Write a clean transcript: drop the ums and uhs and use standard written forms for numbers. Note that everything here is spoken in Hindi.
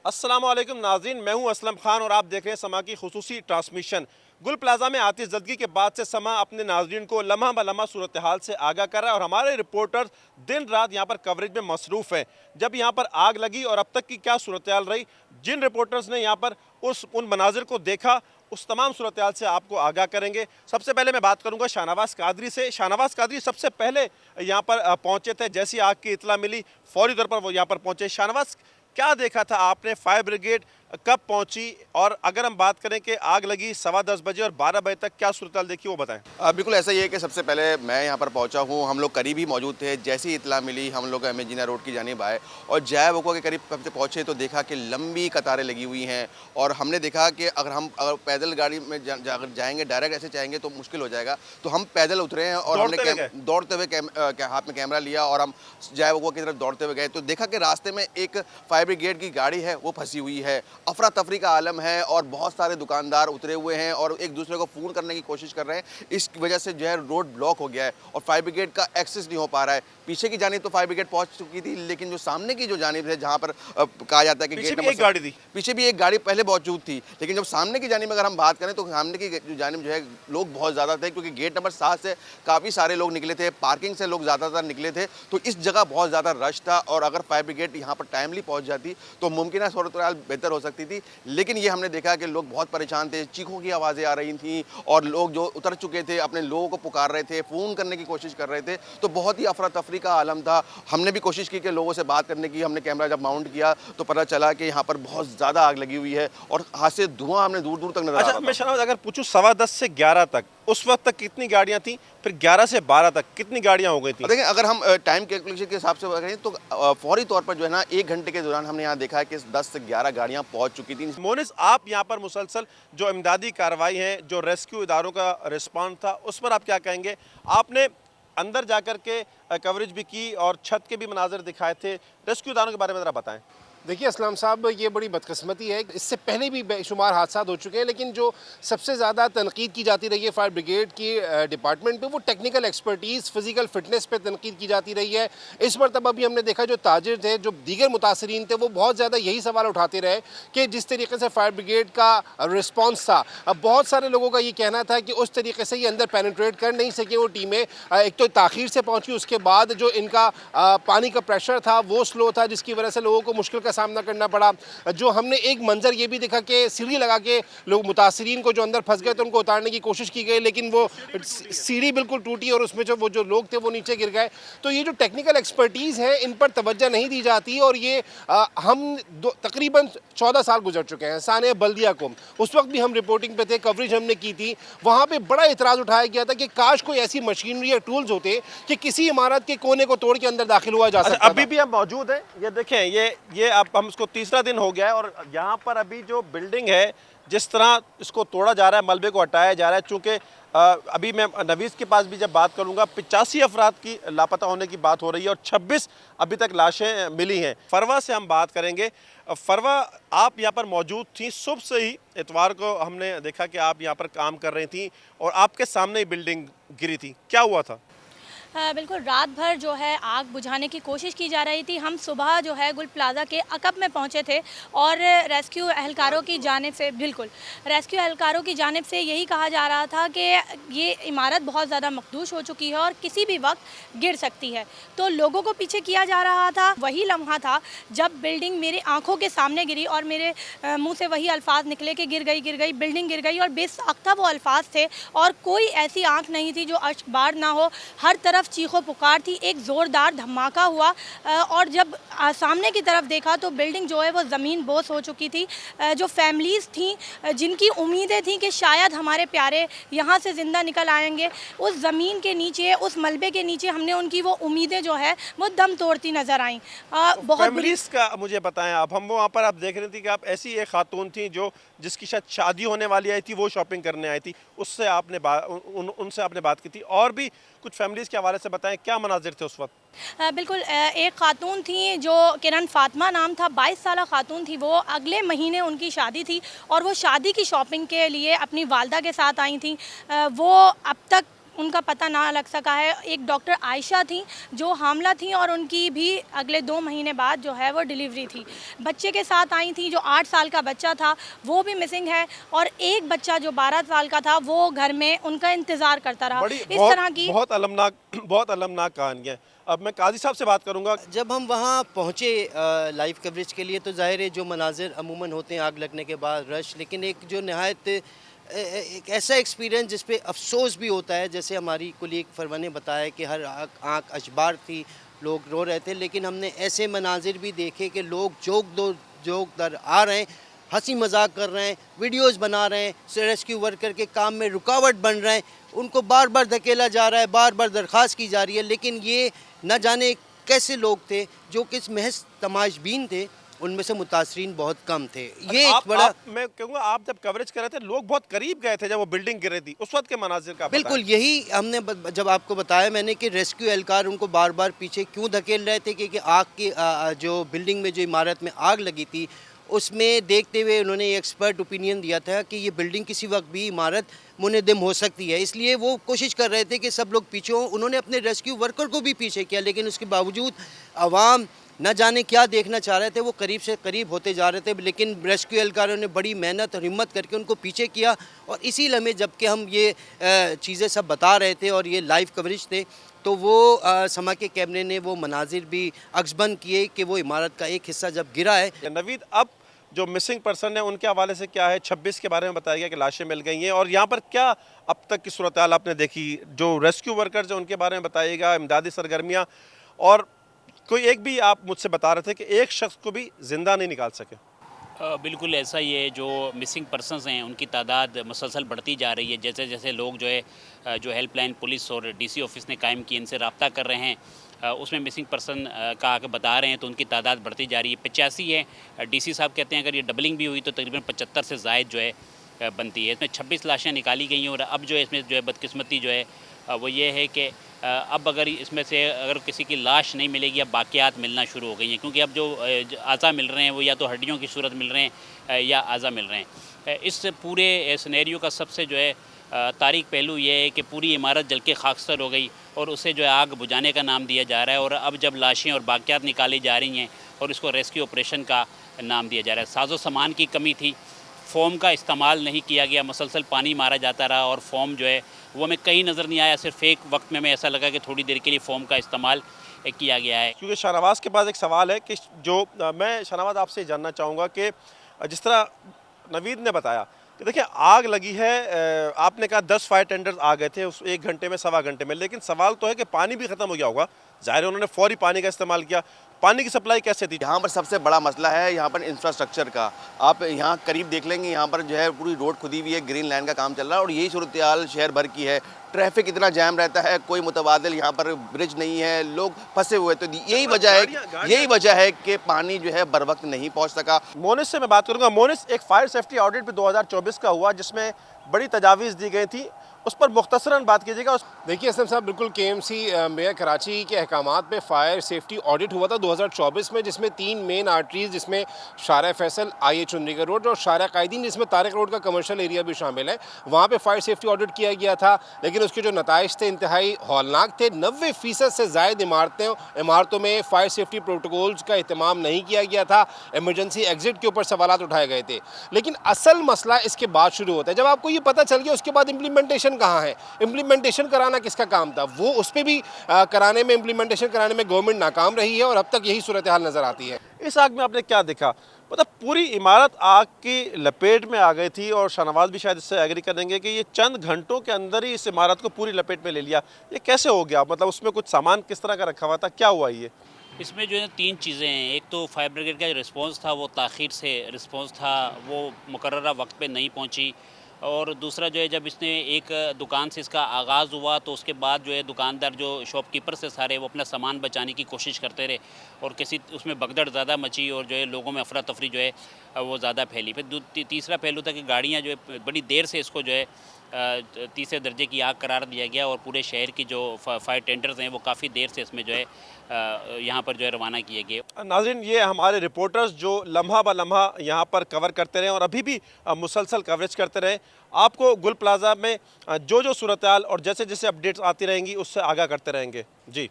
अस्सलामुअलैकुम नाज़रीन, मैं हूं असलम खान और आप देख रहे हैं समा की खुसूसी ट्रांसमिशन। गुल प्लाजा में आतिश ज़दगी के बाद से समा अपने नाज़रीन को लम्हा ब लम्हा सूरत हाल से आगाह कर रहा है और हमारे रिपोर्टर्स दिन रात यहां पर कवरेज में मसरूफ़ हैं। जब यहां पर आग लगी और अब तक की क्या सूरत हाल रही, जिन रिपोर्टर्स ने यहां पर उन मनाजिर को देखा, उस तमाम सूरत हाल से आपको आगाह करेंगे। सबसे पहले मैं बात करूंगा शाहनवाज़ कादरी से। शाहनवाज़ कादरी सबसे पहले यहाँ पर पहुँचे थे, जैसी आग की इतला मिली फौरी तौर पर वो यहाँ पर पहुँचे। शाहनवाज़, क्या देखा था आपने? फायर ब्रिगेड कब पहुंची? और अगर हम बात करें कि आग लगी 10:15 बजे और 12 बजे तक, क्या सूरत देखी वो बताएं। बिल्कुल ऐसा ही है कि सबसे पहले मैं यहाँ पर पहुँचा हूँ, हम लोग करीब ही मौजूद थे। जैसी इतला मिली हम लोग एमेजिना रोड की जानिब आए और जय वोको के करीब कब से पहुँचे तो देखा कि लंबी कतारें लगी हुई हैं। और हमने देखा कि अगर पैदल गाड़ी में अगर जाएंगे, डायरेक्ट ऐसे जाएंगे तो मुश्किल हो जाएगा, तो हम पैदल उतरे हैं और हमने दौड़ते हुए हाथ में कैमरा लिया और हम जय वोको की तरफ दौड़ते हुए गए तो देखा कि रास्ते में एक फायर ब्रिगेड की गाड़ी है, वो फंसी हुई है। अफरा तफरी का आलम है और बहुत सारे दुकानदार उतरे हुए हैं और एक दूसरे को फ़ोन करने की कोशिश कर रहे हैं। इस वजह से जो है रोड ब्लॉक हो गया है और फायर ब्रिगेड का एक्सेस नहीं हो पा रहा है। पीछे की जानिब तो फायर ब्रिगेड पहुंच चुकी थी, लेकिन जो सामने की जो जानिब है, जहां पर कहा जाता है कि गेट नंबर, गाड़ी थी पीछे भी एक गाड़ी पहले मौजूद थी, लेकिन जब सामने की जानिब अगर हम बात करें तो सामने की जो जानिब जो है लोग बहुत ज़्यादा थे, क्योंकि गेट नंबर 7 से काफ़ी सारे लोग निकले थे, पार्किंग से लोग ज़्यादातर निकले थे, तो इस जगह बहुत ज़्यादा रश था। और अगर फायर ब्रिगेड यहाँ पर टाइमली पहुँच जाती तो मुमकिन सूरत हाल बेहतर हो सकती थी। लेकिन ये हमने देखा कि लोग बहुत परेशान थे, चीखों की आवाज़ें आ रही थी और लोग जो उतर चुके थे अपने लोगों को पुकार रहे थे, फ़ोन करने की कोशिश कर रहे थे, तो बहुत ही अफरा तफरी का आलम था। हमने भी कोशिश की कि लोगों से बात करने की, हमने कैमरा जब माउंट किया तो पता चला कि यहाँ पर बहुत ज़्यादा आग लगी हुई है और हाथ से धुआं हमने दूर दूर तक नजर आ रहा था। मैं शाहनवाज़ अगर पूछूं 10:15 से 11 तक, उस वक्त तक कितनी गाड़ियां थी? फिर 11 से 12 तक कितनी गाड़ियां हो गई थी? देखिए, अगर हम टाइम कैलकुलेशन के हिसाब से करें तो फौरी तौर पर जो है ना 1 घंटे के दौरान हमने यहाँ देखा है कि 10 से 11 गाड़ियाँ पहुँच चुकी थी। मोनिस, आप यहाँ पर मुसलसल जो इमदादी कार्रवाई है, जो रेस्क्यू इदारों का रिस्पॉन्स था, उस पर आप क्या कहेंगे? आपने अंदर जाकर के कवरेज भी की और छत के भी मनाजिर दिखाए थे, रेस्क्यू इदारों के बारे में ज़रा बताएं। देखिए असलम साहब, ये बड़ी बदकिस्मती है, इससे पहले भी बेशुमार हादसा हो चुके हैं, लेकिन जो सबसे ज़्यादा तनकीद की जाती रही है फायर ब्रिगेड की डिपार्टमेंट पे, वो टेक्निकल एक्सपर्टीज़, फिज़िकल फिटनेस पे तनकीद की जाती रही है। इस मरतबा भी हमने देखा जो ताजिर थे, जो दीगर मुतासरीन थे, वो बहुत ज़्यादा यही सवाल उठाते रहे कि जिस तरीके से फायर ब्रिगेड का रिस्पॉन्स था, अब बहुत सारे लोगों का ये कहना था कि उस तरीके से ये अंदर पेनिट्रेट कर नहीं सके वो टीमें। एक तो ताख़ीर से पहुँची, उसके बाद जो इनका पानी का प्रेशर था वो स्लो था, जिसकी वजह से लोगों को मुश्किल का सामना करना पड़ा। जो हमने एक मंजर ये भी देखा कि सीढ़ी लगा के लोग मुतासरीन को जो अंदर फंस गए तो उनको उतारने की कोशिश की गई, लेकिन वो सीढ़ी बिल्कुल टूटी और उसमें जो लोग थे वो नीचे गिर गए। तो ये जो टेक्निकल एक्सपर्टीज़ है, इन पर तवज्जो नहीं दी जाती और ये हम तकरीबन 14 साल गुजर चुके हैं सानिया बल्दिया को। उस वक्त भी हम रिपोर्टिंग पे थे, कवरेज हमने की थी, वहाँ पर बड़ा इतराज़ उठाया गया था कि काश कोई ऐसी मशीनरी या टूल्स होते कि किसी इमारत के कोने को तोड़ के अंदर दाखिल हुआ जा सकता। अभी भी हम मौजूद हैं, ये देखें, ये अब हम इसको तीसरा दिन हो गया है और यहाँ पर अभी जो बिल्डिंग है, जिस तरह इसको तोड़ा जा रहा है, मलबे को हटाया जा रहा है। चूँकि अभी मैं नवीज़ के पास भी जब बात करूँगा, 85 अफराद की लापता होने की बात हो रही है और 26 अभी तक लाशें मिली हैं। फरवा से हम बात करेंगे। फरवा, आप यहाँ पर मौजूद थी सुबह से ही, इतवार को हमने देखा कि आप यहाँ पर काम कर रही थी और आपके सामने ही बिल्डिंग गिरी थी, क्या हुआ था? बिल्कुल, रात भर जो है आग बुझाने की कोशिश की जा रही थी। हम सुबह जो है गुल प्लाज़ा के अकब में पहुंचे थे और रेस्क्यू एहलकारों की जानिब से रेस्क्यू एहलकारों की जानिब से यही कहा जा रहा था कि ये इमारत बहुत ज़्यादा मखदूश हो चुकी है और किसी भी वक्त गिर सकती है। तो लोगों को पीछे किया जा रहा था। वही लम्हा था जब बिल्डिंग मेरी आँखों के सामने गिरी और मेरे मुँह से वही अल्फाज निकले कि गिर गई, बिल्डिंग गिर गई। और बेसाख्ता वो अल्फाज थे और कोई ऐसी आँख नहीं थी जो अश्कबार ना हो। हर तरफ चीखों पुकार थी, एक ज़ोरदार धमाका हुआ और जब सामने की तरफ देखा तो बिल्डिंग जो है वो ज़मीन बोस हो चुकी थी। जो फैमिलीज़ थी जिनकी उम्मीदें थी कि शायद हमारे प्यारे यहाँ से ज़िंदा निकल आएंगे, उस ज़मीन के नीचे, उस मलबे के नीचे हमने उनकी वो उम्मीदें जो है वो दम तोड़ती नज़र आईं। बहुत फैमिलीज़ का मुझे बताएं आप। हम वहाँ पर आप देख रही थी कि आप ऐसी एक खातून थी जिसकी शायद शादी होने वाली आई थी, वो शॉपिंग करने आई थी, उससे आपने उनसे आपने बात की थी। और भी कुछ फैमिलीज़ के हवाले से बताएं, क्या मनाजिर थे उस वक्त? बिल्कुल, एक खातून थी जो किरण फातिमा नाम था, 22 साल खातून थी। वो अगले महीने उनकी शादी थी और वो शादी की शॉपिंग के लिए अपनी वालदा के साथ आई थी। वो अब तक उनका पता ना लग सका है। एक डॉक्टर आयशा थी जो हामला थी और उनकी भी अगले 2 महीने बाद जो है वो डिलीवरी थी। बच्चे के साथ आई थी जो 8 साल का बच्चा था, वो भी मिसिंग है, और एक बच्चा जो 12 साल का था वो घर में उनका इंतज़ार करता रहा। बड़ी इस तरह की बहुत अलमनाक कहानी है। अब मैं काजी साहब से बात करूंगा। जब हम वहाँ पहुँचे लाइव कवरेज के लिए, तो ज़ाहिर है जो मनाजिर अमूमन होते हैं आग लगने के बाद रश, लेकिन एक जो नहायत एक ऐसा एक्सपीरियंस जिस पे अफसोस भी होता है। जैसे हमारी कुलीग फरवा ने बताया कि हर आँख अशबार थी, लोग रो रहे थे, लेकिन हमने ऐसे मनाजिर भी देखे कि लोग जोक दर आ रहे हैं, हंसी मजाक कर रहे हैं, वीडियोस बना रहे हैं, रेस्क्यू वर्कर के काम में रुकावट बन रहे हैं, उनको बार बार धकेला जा रहा है, बार बार दरख्वास्त की जा रही है। लेकिन ये न जाने कैसे लोग थे जो कि महज तमाशबीन थे, उनमें से मुतासरीन बहुत कम थे। ये एक बड़ा मैं कहूँगा, आप जब कवरेज कर रहे थे लोग बहुत करीब गए थे जब वो बिल्डिंग गिर रही थी, उस वक्त के मनाजिर का बिल्कुल यही हमने जब आपको बताया मैंने कि रेस्क्यू एहलकार उनको बार बार पीछे क्यों धकेल रहे थे, क्योंकि आग की जो बिल्डिंग में जो इमारत में आग लगी थी उसमें देखते हुए उन्होंने एक्सपर्ट ओपिनियन दिया था कि ये बिल्डिंग किसी वक्त भी इमारत मुनहदम हो सकती है, इसलिए वो कोशिश कर रहे थे कि सब लोग पीछे हों। उन्होंने अपने रेस्क्यू वर्कर को भी पीछे किया, लेकिन उसके बावजूद आवाम न जाने क्या देखना चाह रहे थे, वो करीब से करीब होते जा रहे थे। लेकिन रेस्क्यू एहलकारों ने बड़ी मेहनत और हिम्मत करके उनको पीछे किया, और इसी लम्हे जबकि हम ये चीज़ें सब बता रहे थे और ये लाइव कवरेज थे, तो वो समा के कैमरे ने वो मनाजिर भी अक्सबंद किए कि वो इमारत का एक हिस्सा जब गिरा है। नवीद, अब जो मिसिंग पर्सन है उनके हवाले से क्या है? 26 के बारे में बताया गया कि लाशें मिल गई हैं, और यहाँ पर क्या अब तक की सूरत हाल आपने देखी? जो रेस्क्यू वर्कर्स हैं उनके बारे में बताइएगा, इमदादी सरगर्मियाँ, और कोई एक भी आप मुझसे बता रहे थे कि एक शख्स को भी जिंदा नहीं निकाल सके। बिल्कुल ऐसा ही है। जो मिसिंग पर्सनस हैं उनकी तादाद मुसलसल बढ़ती जा रही है। जैसे जैसे लोग जो है जो हेल्पलाइन पुलिस और डीसी ऑफिस ने कायम की, इनसे रब्ता कर रहे हैं, उसमें मिसिंग पर्सन का आके बता रहे हैं तो उनकी तादाद बढ़ती जा रही है। 85 है। डीसी साहब कहते हैं अगर ये डबलिंग भी हुई तो तकरीबन 75 से ज़ायद जो है बनती है। इसमें 26 लाशें निकाली गई हैं, और अब जो है इसमें जो है बदकिस्मती जो है वो ये है कि अब अगर इसमें से अगर किसी की लाश नहीं मिलेगी, अब बाकियात मिलना शुरू हो गई हैं, क्योंकि अब जो अज़ा मिल रहे हैं वो या तो हड्डियों की सूरत मिल रहे हैं या अज़ा मिल रहे हैं। इस पूरे सिनेरियो का सबसे जो है तारीख पहलू ये है कि पूरी इमारत जल के खाकसर हो गई, और उसे जो है आग बुझाने का नाम दिया जा रहा है, और अब जब लाशें और बाकियात निकाली जा रही हैं और इसको रेस्क्यू ऑपरेशन का नाम दिया जा रहा है। साजो सामान की कमी थी, फ़ोम का इस्तेमाल नहीं किया गया, मुसलसल पानी मारा जाता रहा, और फ़ोम जो है वो हमें कहीं नज़र नहीं आया। सिर्फ एक वक्त में हमें ऐसा लगा कि थोड़ी देर के लिए फ़ोम का इस्तेमाल किया गया है। क्योंकि शाहनवाज़ के पास एक सवाल है कि जो मैं शाहनवाज़ आपसे जानना चाहूँगा कि जिस तरह नवीद ने बताया कि देखिए आग लगी है, आपने कहा 10 फायर टेंडर्स आ गए थे उस 1 घंटे में, सवा घंटे में, लेकिन सवाल तो है कि पानी भी ख़त्म हो गया होगा। ज़ाहिर है उन्होंने फौरी पानी का इस्तेमाल किया। पानी की सप्लाई कैसे थी? यहाँ पर सबसे बड़ा मसला है यहाँ पर इंफ्रास्ट्रक्चर का। आप यहाँ करीब देख लेंगे, यहाँ पर जो है पूरी रोड खुदी हुई है, ग्रीन लाइन का काम चल रहा है, और यही सूरत हाल शहर भर की है। ट्रैफिक इतना जैम रहता है, कोई मुतबादिल यहाँ पर ब्रिज नहीं है, लोग फंसे हुए। तो यही वजह है कि पानी जो है बर वक्त नहीं पहुँच सका। मोनिस से मैं बात करूँगा। मोनिस, एक फायर सेफ्टी ऑडिट भी 2024 का हुआ जिसमें बड़ी तजावीज़ दी गई थी, उस पर मुख्तसरन बात कीजिएगा। देखिए असलम साहब, बिल्कुल KMC मेयर कराची के अहकामात पे फायर सेफ्टी ऑडिट हुआ था 2024 में, जिसमें 3 मेन आर्टरीज, जिसमें शारा फैसल, IA चुंडीगढ़ रोड और शारा कायदीन, जिसमें तारिक रोड का कमर्शियल एरिया भी शामिल है, वहाँ पे फायर सेफ्टी ऑडिट किया गया था। लेकिन उसके जो नताइज थे इंतहाई हौलनाक थे। 90% से ज़ायद इमारतों में फायर सेफ्टी प्रोटोकॉल्स का एहतमाम नहीं किया गया था। एमरजेंसी एग्जिट के ऊपर सवालात उठाए गए थे। लेकिन असल मसला इसके बाद शुरू होता है, जब आपको ये पता चल गया उसके बाद इम्प्लीमेंटेशन कहाँ है। इम्प्लीमेंटेशन कराना किसका काम था? वो उस पर भी कराने में, इम्प्लीमेंटेशन कराने में गवर्नमेंट नाकाम रही है, और अब तक यही सूरत हाल नज़र आती है। इस आग में आपने क्या देखा? मतलब पूरी इमारत आग की लपेट में आ गई थी, और शाहनवाज़ भी शायद इससे एग्री करेंगे कि ये चंद घंटों के अंदर ही इस इमारत को पूरी लपेट में ले लिया। ये कैसे हो गया? मतलब उसमें कुछ सामान किस तरह का रखा हुआ था, क्या हुआ ये? इसमें जो है 3 चीज़ें हैं। एक तो फायर ब्रिगेड का जो रिस्पॉन्स था वो ताख़ीर से रिस्पॉन्स था, वो मुकर्ररा वक्त पे नहीं पहुंची, और दूसरा जो है जब इसने एक दुकान से इसका आगाज़ हुआ तो उसके बाद जो है दुकानदार जो शॉपकीपर से सारे वो अपना सामान बचाने की कोशिश करते रहे, और किसी उसमें भगदड़ ज़्यादा मची, और जो है लोगों में अफरा तफरी जो है वो ज़्यादा फैली। फिर तीसरा पहलू था कि गाड़ियाँ जो है बड़ी देर से इसको जो है तीसरे दर्जे की आग करार दिया गया और पूरे शहर की जो फायर टेंडर्स हैं वो काफ़ी देर से इसमें जो है यहाँ पर जो है रवाना किए गए। नाज़रीन, ये हमारे रिपोर्टर्स जो लम्हा ब लम्हा यहाँ पर कवर करते रहे और अभी भी मुसलसल कवरेज करते रहे। आपको गुल प्लाजा में जो सूरत हाल और जैसे जैसे अपडेट्स आती रहेंगी उससे आगाह करते रहेंगे। जी।